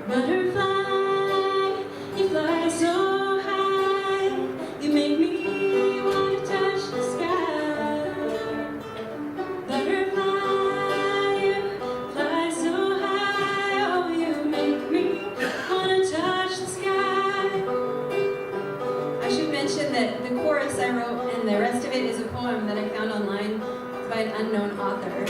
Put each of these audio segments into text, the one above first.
Butterfly, you fly so high, you make me want to touch the sky. Butterfly, you fly so high, oh, you make me want to touch the sky. I should mention that the chorus I wrote and the rest of it is a poem that I found online by an unknown author.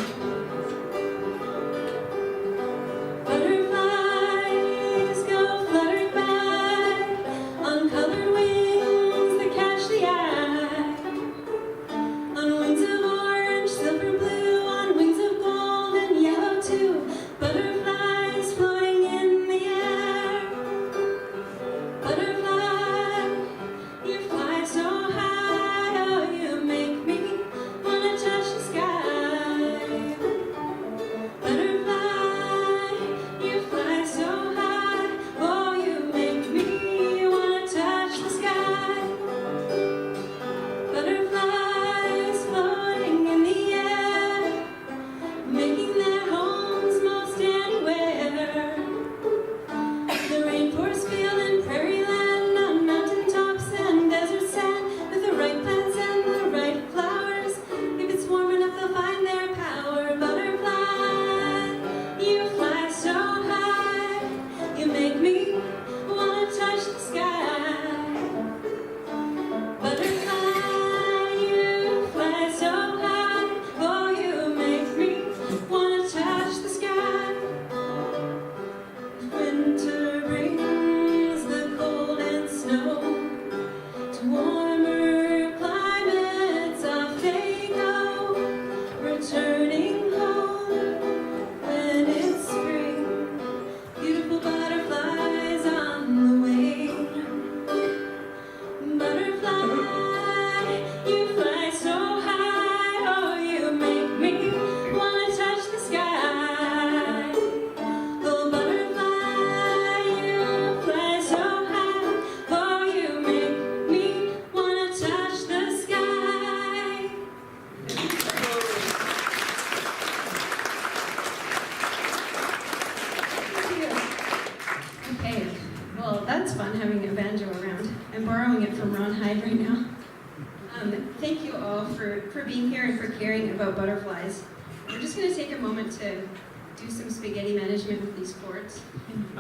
Thank you all for being here and for caring about butterflies. We're just going to take a moment to do some spaghetti management with these cords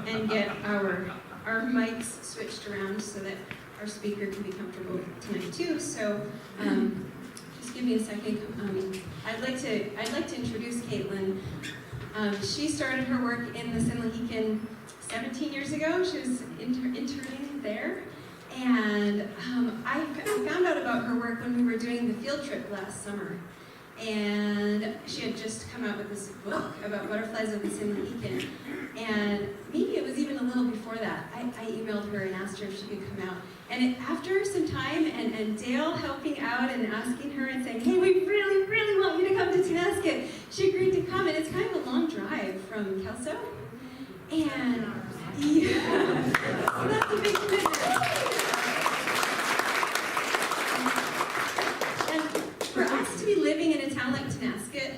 and get our mics switched around so that our speaker can be comfortable tonight too. So just give me a second. I'd like to introduce Caitlin. She started her work in the Sinlahican 17 years ago. She was interning there. And I found out about her work when we were doing the field trip last summer. And she had just come out with this book about butterflies of the Sinlahican. And maybe it was even a little before that. I emailed her and asked her if she could come out. And after some time and Dale helping out and asking her and saying, hey, we really, really want you to come to Tonasket, she agreed to come. And it's kind of a long drive from Kelso. And yeah, so that's a big commitment. For us to be living in a town like Tonasket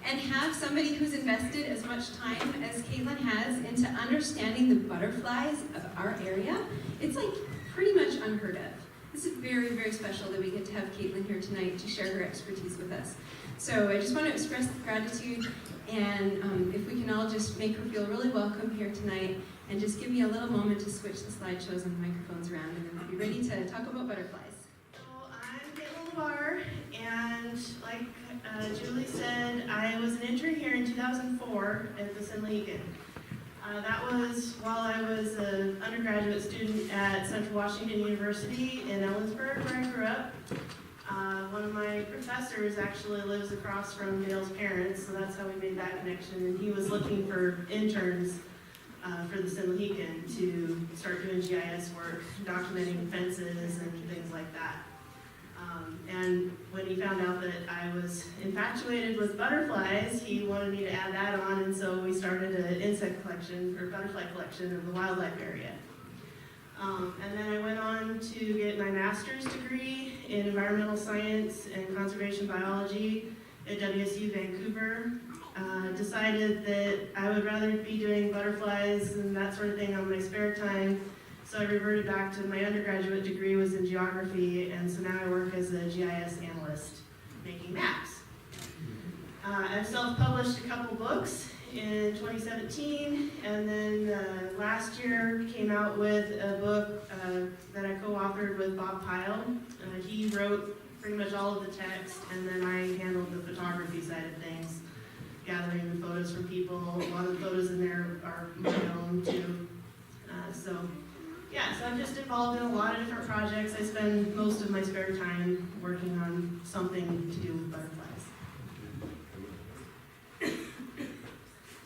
and have somebody who's invested as much time as Caitlin has into understanding the butterflies of our area, it's like pretty much unheard of. This is very, very special that we get to have Caitlin here tonight to share her expertise with us. So I just want to express gratitude, and if we can all just make her feel really welcome here tonight, and just give me a little moment to switch the slideshows and the microphones around, and then we'll be ready to talk about butterflies. LaBar, and like Julie said, I was an intern here in 2004 at the Sinlahican. That was while I was an undergraduate student at Central Washington University in Ellensburg, where I grew up. One of my professors actually lives across from Dale's parents, so that's how we made that connection. And he was looking for interns for the Sinlahican to start doing GIS work, documenting fences and things like that. And when he found out that I was infatuated with butterflies, he wanted me to add that on, and so we started an insect collection, or butterfly collection in the wildlife area. And then I went on to get my master's degree in environmental science and conservation biology at WSU Vancouver. decided that I would rather be doing butterflies and that sort of thing on my spare time. So I reverted back to my undergraduate degree was in geography, and so now I work as a GIS analyst making maps. I've self-published a couple books in 2017, and then last year came out with a book that I co-authored with Bob Pyle. He wrote pretty much all of the text, and then I handled the photography side of things, gathering the photos from people. A lot of the photos in there are my own too. So I'm just involved in a lot of different projects. I spend most of my spare time working on something to do with butterflies.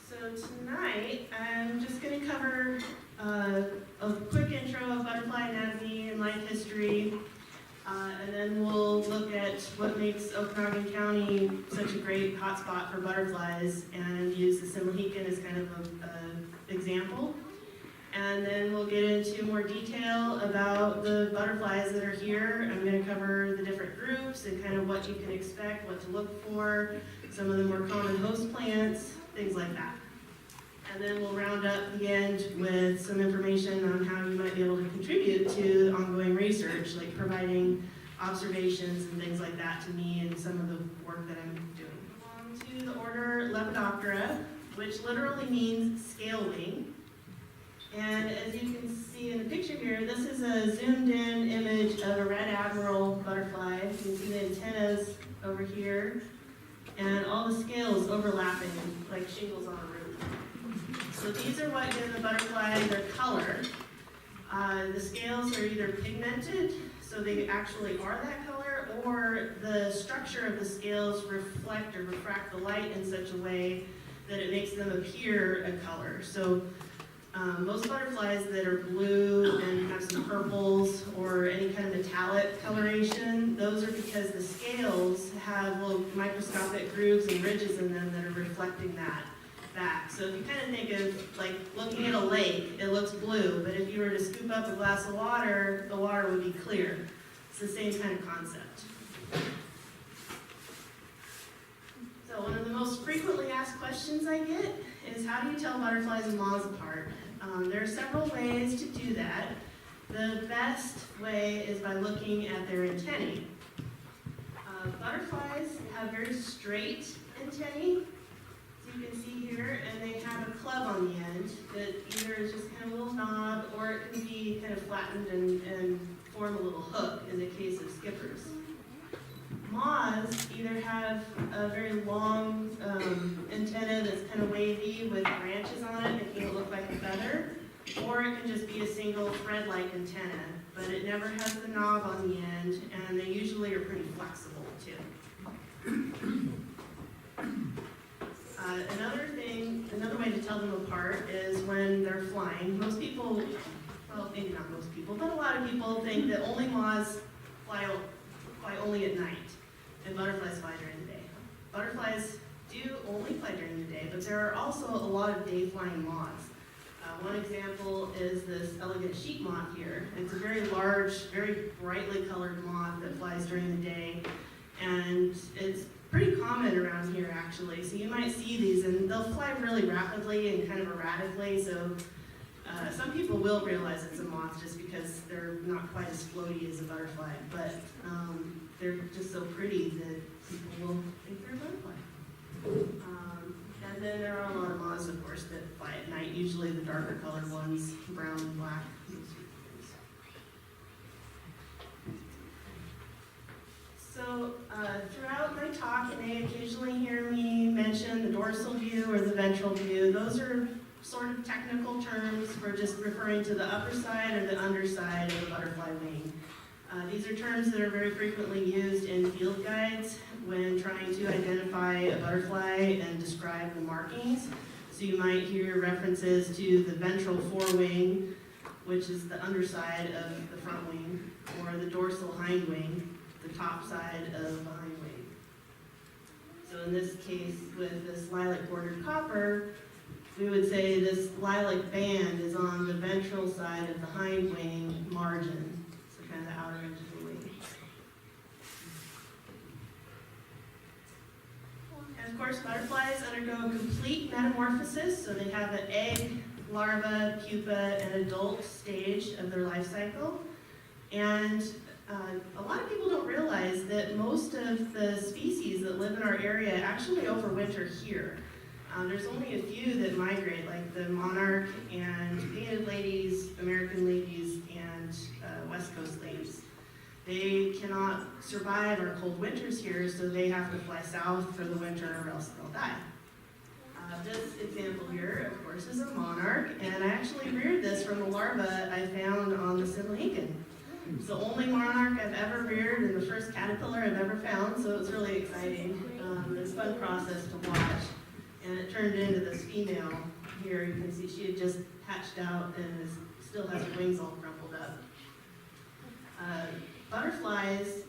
So tonight, I'm just going to cover a quick intro of butterfly anatomy and life history, and then we'll look at what makes Okanogan County such a great hotspot for butterflies and use the Mohican as kind of an example. And then we'll get into more detail about the butterflies that are here. I'm going to cover the different groups and kind of what you can expect, what to look for, some of the more common host plants, things like that. And then we'll round up the end with some information on how you might be able to contribute to ongoing research, like providing observations and things like that to me and some of the work that I'm doing. On to the order Lepidoptera, which literally means scale wing. And as you can see in the picture here, this is a zoomed in image of a red admiral butterfly. You can see the antennas over here and all the scales overlapping like shingles on a roof. So these are what give the butterfly their color. The scales are either pigmented, so they actually are that color, or the structure of the scales reflect or refract the light in such a way that it makes them appear a color. So most butterflies that are blue and have some purples or any kind of metallic coloration, those are because the scales have little microscopic grooves and ridges in them that are reflecting that back. So if you kind of think of like looking at a lake, it looks blue, but if you were to scoop up a glass of water, the water would be clear. It's the same kind of concept. So one of the most frequently asked questions I get is, how do you tell butterflies and moths apart? There are several ways to do that. The best way is by looking at their antennae. Butterflies have very straight antennae, as you can see here, and they have a club on the end that either is just kind of a little knob, or it can be kind of flattened and form a little hook in the case of skippers. Moths either have a very long antenna that's kind of wavy with branches on it, making it look like a feather, or it can just be a single thread-like antenna, but it never has the knob on the end, and they usually are pretty flexible too. Another way to tell them apart is when they're flying. Most people, well, maybe not most people, but a lot of people think that only moths fly only at night, and butterflies fly during the day. Butterflies do only fly during the day, but there are also a lot of day-flying moths. One example is this elegant sheep moth here. It's a very large, very brightly colored moth that flies during the day, and it's pretty common around here actually. So you might see these, and they'll fly really rapidly and kind of erratically, so some people will realize it's a moth just because they're not quite as floaty as a butterfly, but they're just so pretty that people will think they're a butterfly. And then there are a lot of moths, of course, that fly at night, usually the darker colored ones, brown and black. So throughout my talk, you may occasionally hear me mention the dorsal view or the ventral view. Those are sort of technical terms for just referring to the upper side or the underside of the butterfly wing. These are terms that are very frequently used in field guides when trying to identify a butterfly and describe the markings. So you might hear references to the ventral forewing, which is the underside of the front wing, or the dorsal hind wing, the top side of the hind wing. So in this case, with this lilac bordered copper, we would say this lilac band is on the ventral side of the hind wing margin, so kind of the outer edge of the wing. As of course, butterflies undergo complete metamorphosis, so they have an egg, larva, pupa, and adult stage of their life cycle. And a lot of people don't realize that most of the species that live in our area actually overwinter here. There's only a few that migrate, like the monarch and painted ladies, American ladies, and West Coast ladies. They cannot survive our cold winters here, so they have to fly south for the winter or else they'll die. This example here, of course, is a monarch, and I actually reared this from a larva I found on the Sinlagan. It's the only monarch I've ever reared and the first caterpillar I've ever found, so it's really exciting. It's a fun process to watch. And it turned into this female here. You can see she had just hatched out and still has her wings all crumpled up. Butterflies,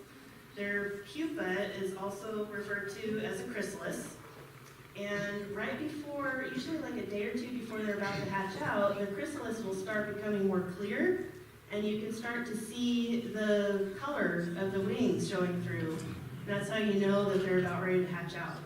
their pupa is also referred to as a chrysalis. And right before, usually like a day or two before they're about to hatch out, their chrysalis will start becoming more clear, and you can start to see the color of the wings showing through. And that's how you know that they're about ready to hatch out.